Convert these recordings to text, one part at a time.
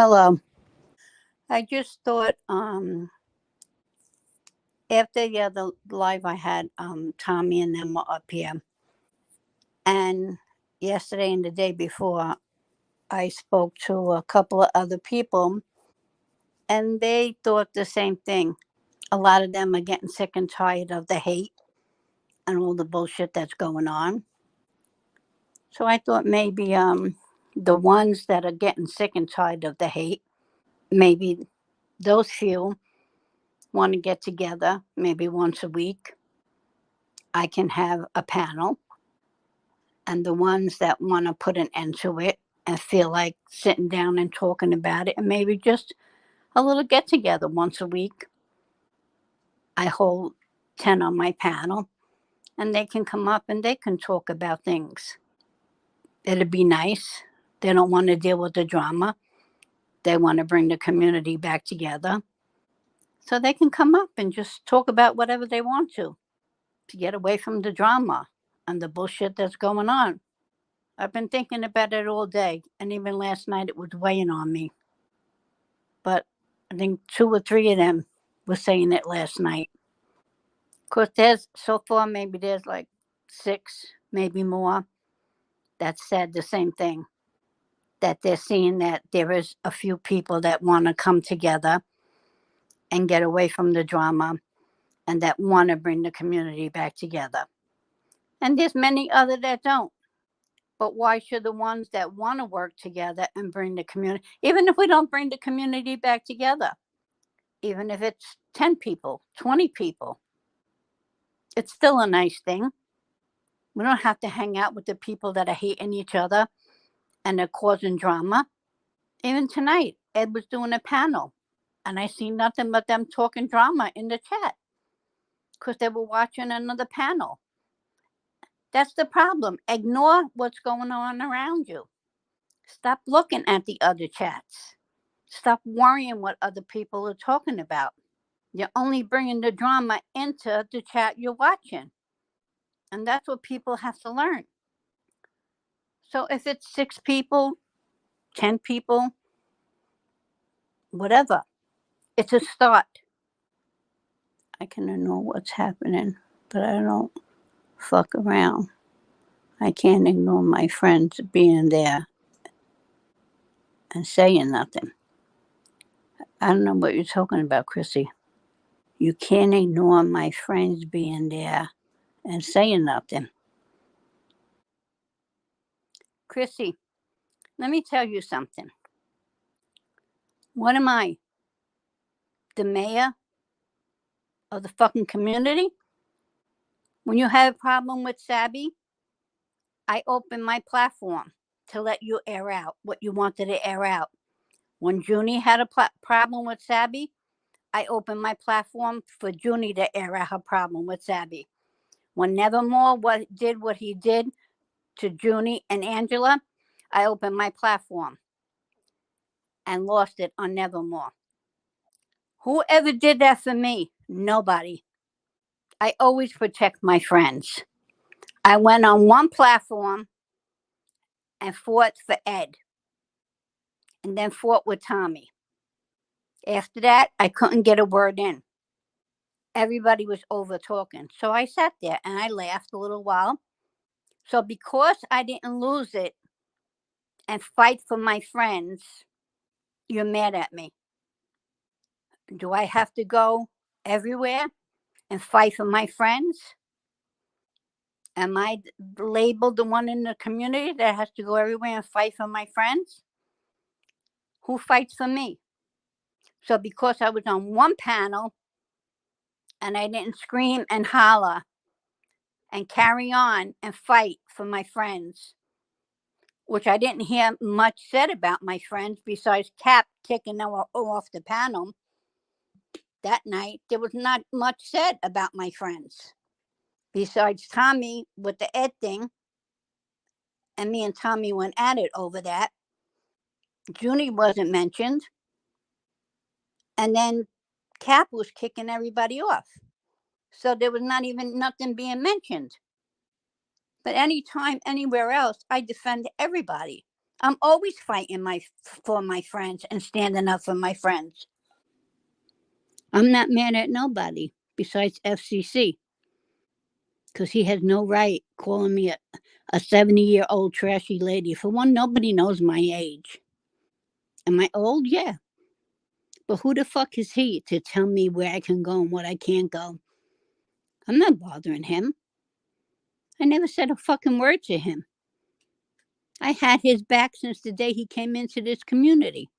Hello. I just thought after the other live I had Tommy and them were up here, and yesterday and the day before I spoke to a couple of other people, and they thought the same thing. A lot of them are getting sick and tired of the hate and all the bullshit that's going on. So I thought maybe the ones that are getting sick and tired of the hate, maybe those few want to get together maybe once a week. I can have a panel, and the ones that want to put an end to it and feel like sitting down and talking about it, and maybe just a little get together once a week. I hold 10 on my panel, and they can come up and they can talk about things. It'd be nice. They don't want to deal with the drama. They want to bring the community back together. So they can come up and just talk about whatever they want to get away from the drama and the bullshit that's going on. I've been thinking about it all day, and even last night it was weighing on me. But I think 2 or 3 of them were saying it last night. Of course, so far maybe there's like 6, maybe more, that said the same thing. That they're seeing that there is a few people that want to come together and get away from the drama, and that want to bring the community back together. And there's many other that don't. But why should the ones that want to work together and bring the community, even if we don't bring the community back together, even if it's 10 people, 20 people, it's still a nice thing. We don't have to hang out with the people that are hating each other and are causing drama. Even tonight, Ed was doing a panel, and I see nothing but them talking drama in the chat because they were watching another panel. That's the problem. Ignore what's going on around you. Stop looking at the other chats. Stop worrying what other people are talking about. You're only bringing the drama into the chat you're watching. And that's what people have to learn. So if it's 6 people, 10 people, whatever, it's a start. I can know what's happening, but I don't fuck around. I can't ignore my friends being there and saying nothing. I don't know what you're talking about, Chrissy. You can't ignore my friends being there and saying nothing. Chrissy, let me tell you something. What am I? The mayor of the fucking community? When you have a problem with Sabby, I open my platform to let you air out what you wanted to air out. When Junie had a problem with Sabby, I opened my platform for Junie to air out her problem with Sabby. When Nevermore did what he did to Junie and Angela, I opened my platform and lost it on Nevermore. Whoever did that for me? Nobody. I always protect my friends. I went on one platform and fought for Ed, and then fought with Tommy. After that, I couldn't get a word in. Everybody was over talking. So I sat there and I laughed a little while. So because I didn't lose it and fight for my friends, you're mad at me. Do I have to go everywhere and fight for my friends? Am I labeled the one in the community that has to go everywhere and fight for my friends? Who fights for me? So because I was on one panel and I didn't scream and holler and carry on and fight for my friends, which I didn't hear much said about my friends besides Cap kicking them off the panel that night, there was not much said about my friends. Besides Tommy with the Ed thing, and me and Tommy went at it over that. Junie wasn't mentioned. And then Cap was kicking everybody off. So there was not even nothing being mentioned. But anytime, anywhere else, I defend everybody. I'm always fighting for my friends and standing up for my friends. I'm not mad at nobody besides FCC, because he has no right calling me a 70-year-old trashy lady. For one, nobody knows my age. Am I old? Yeah. But who the fuck is he to tell me where I can go and what I can't go? I'm not bothering him. I never said a fucking word to him. I had his back since the day he came into this community,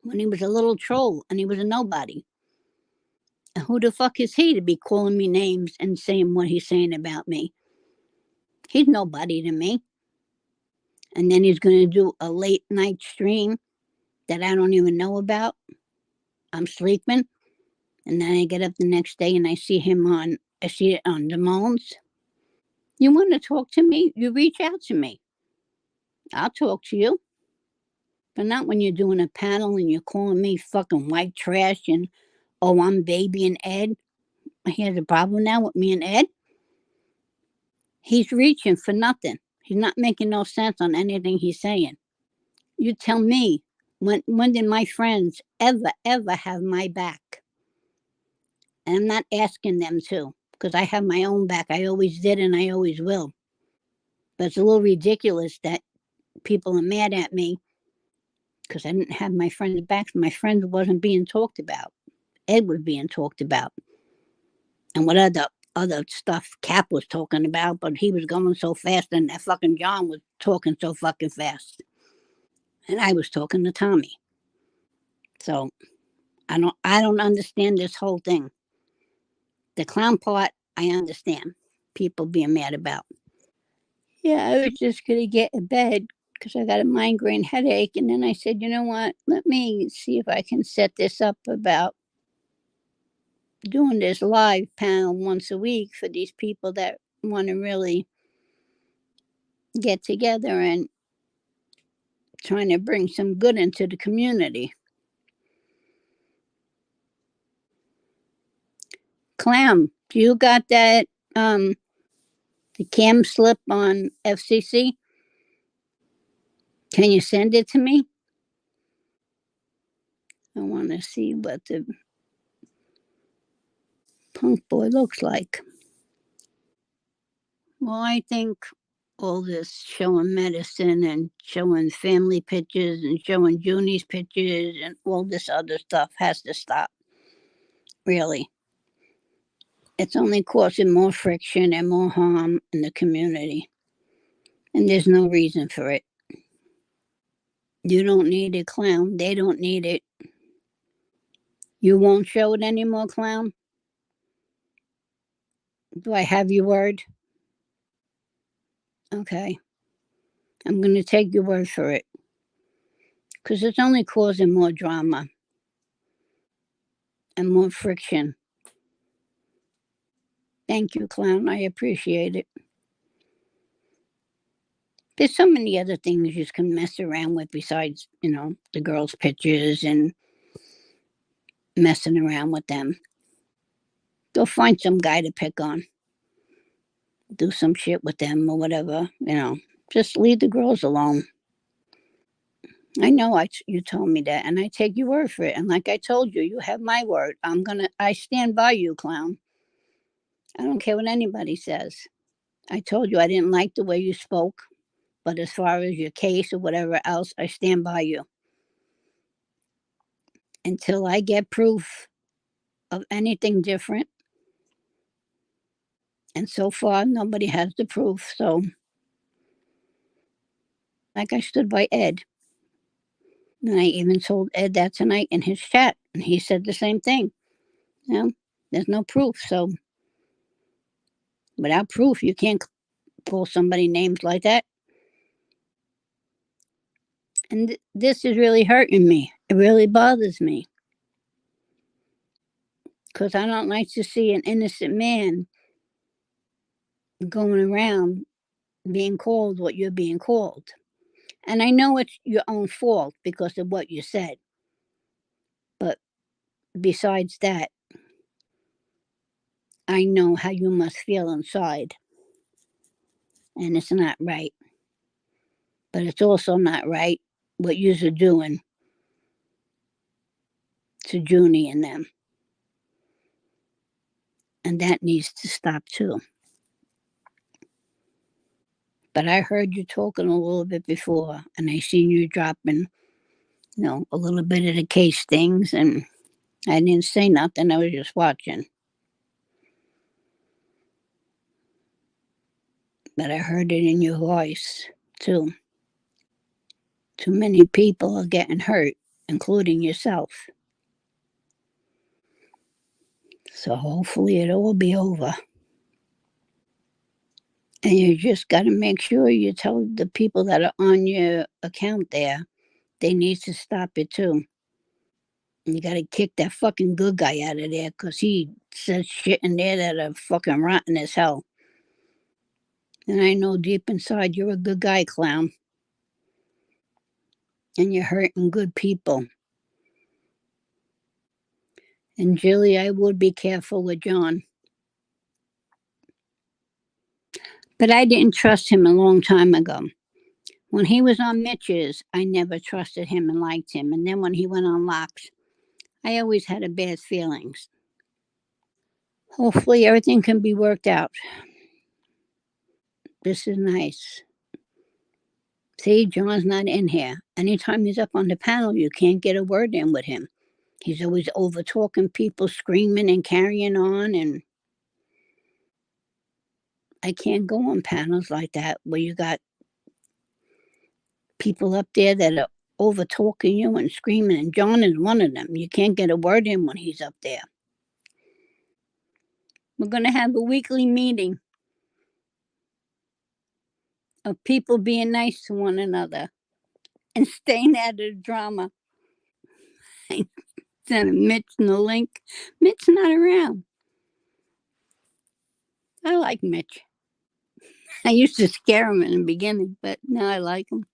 when he was a little troll and he was a nobody. And who the fuck is he to be calling me names and saying what he's saying about me? He's nobody to me. And then he's going to do a late night stream that I don't even know about. I'm sleeping. And then I get up the next day and I see it on the Moans. You want to talk to me? You reach out to me. I'll talk to you. But not when you're doing a panel and you're calling me fucking white trash and, oh, I'm Baby and Ed. He has a problem now with me and Ed. He's reaching for nothing. He's not making no sense on anything he's saying. You tell me, when did my friends ever have my back? And I'm not asking them to, because I have my own back. I always did and I always will. But it's a little ridiculous that people are mad at me because I didn't have my friends' backs. My friend wasn't being talked about. Ed was being talked about. And what other stuff Cap was talking about, but he was going so fast and that fucking John was talking so fucking fast. And I was talking to Tommy. So I don't understand this whole thing. The clown part, I understand. People being mad about. Yeah, I was just gonna get in bed because I got a migraine headache. And then I said, you know what? Let me see if I can set this up about doing this live panel once a week for these people that want to really get together and trying to bring some good into the community. Clam, do you got that the cam slip on FCC? Can you send it to me? I want to see what the punk boy looks like. Well, I think all this showing medicine and showing family pictures and showing Junie's pictures and all this other stuff has to stop. Really. It's only causing more friction and more harm in the community. And there's no reason for it. You don't need it, clown. They don't need it. You won't show it anymore, clown? Do I have your word? Okay. I'm going to take your word for it. Because it's only causing more drama and more friction. Thank you, clown. I appreciate it. There's so many other things you can mess around with besides, the girls' pictures and messing around with them. Go find some guy to pick on. Do some shit with them or whatever, Just leave the girls alone. I know you told me that, and I take your word for it. And like I told you, you have my word. I stand by you, clown. I don't care what anybody says. I told you I didn't like the way you spoke, but as far as your case or whatever else, I stand by you. Until I get proof of anything different. And so far, nobody has the proof. So, like I stood by Ed. And I even told Ed that tonight in his chat. And he said the same thing. There's no proof. So, without proof, you can't call somebody names like that. And this is really hurting me. It really bothers me. Because I don't like to see an innocent man going around being called what you're being called. And I know it's your own fault because of what you said. But besides that, I know how you must feel inside. And it's not right. But it's also not right what you're doing to Junie and them. And that needs to stop too. But I heard you talking a little bit before, and I seen you dropping, a little bit of the case things, and I didn't say nothing. I was just watching. But I heard it in your voice too. Too many people are getting hurt, including yourself. So hopefully it'll all be over. And you just got to make sure you tell the people that are on your account there, they need to stop it too. And you got to kick that fucking good guy out of there because he says shit in there that are fucking rotten as hell. And I know deep inside you're a good guy, clown. And you're hurting good people. And Jilly, I would be careful with John. But I didn't trust him a long time ago. When he was on Mitch's, I never trusted him and liked him. And then when he went on Locke's, I always had a bad feelings. Hopefully everything can be worked out. This is nice. See, John's not in here. Anytime he's up on the panel, you can't get a word in with him. He's always over talking people, screaming and carrying on, and I can't go on panels like that where you got people up there that are over talking you and screaming, and John is one of them. You can't get a word in when he's up there. We're going to have a weekly meeting of people being nice to one another and staying out of the drama. I sent Mitch the link. Mitch's not around. I like Mitch. I used to scare him in the beginning, but now I like him.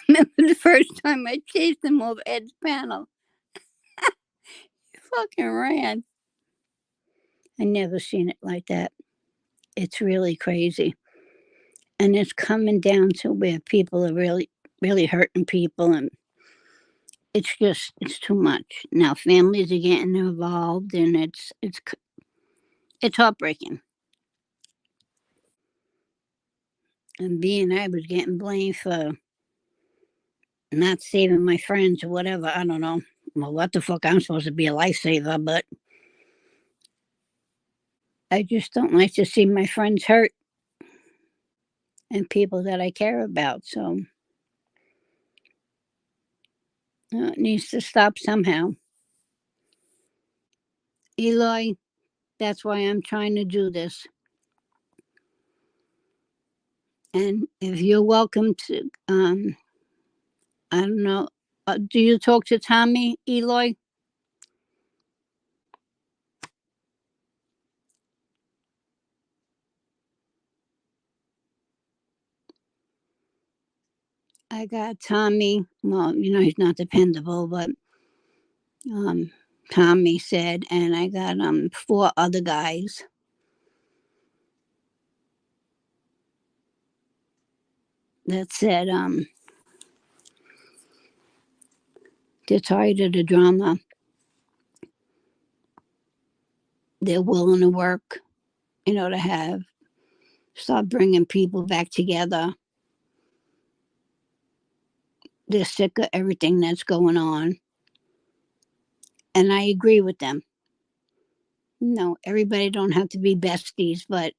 Remember the first time I chased him over Ed's panel? He fucking ran. I never seen it like that. It's really crazy. And it's coming down to where people are really, really hurting people, and it's too much. Now families are getting involved, and it's heartbreaking. And I was getting blamed for not saving my friends or whatever. I don't know. Well, what the fuck? I'm supposed to be a lifesaver, but I just don't like to see my friends hurt and people that I care about. So it needs to stop somehow. Eloy, that's why I'm trying to do this. And if you're welcome to, I don't know, do you talk to Tommy, Eloy? I got Tommy. Well, he's not dependable, but Tommy said, and I got 4 other guys. That said, they're tired of the drama. They're willing to work, to start bringing people back together. They're sick of everything that's going on. And I agree with them. No, everybody don't have to be besties, but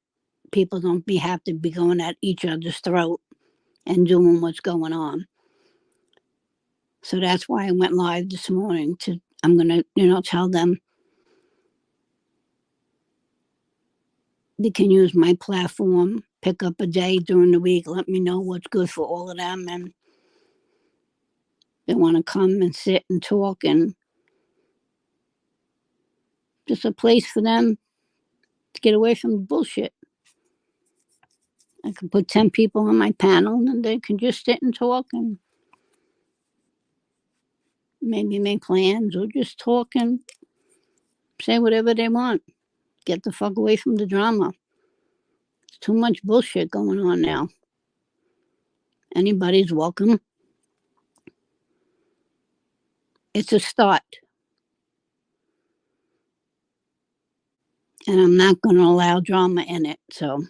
people don't have to be going at each other's throat and doing what's going on. So that's why I went live this morning I'm going to, tell them they can use my platform, pick up a day during the week, let me know what's good for all of them. And they want to come and sit and talk, and just a place for them to get away from the bullshit. I can put 10 people on my panel and they can just sit and talk and maybe make plans or just talk and say whatever they want. Get the fuck away from the drama. There's too much bullshit going on now. Anybody's welcome. It's a start. And I'm not going to allow drama in it. So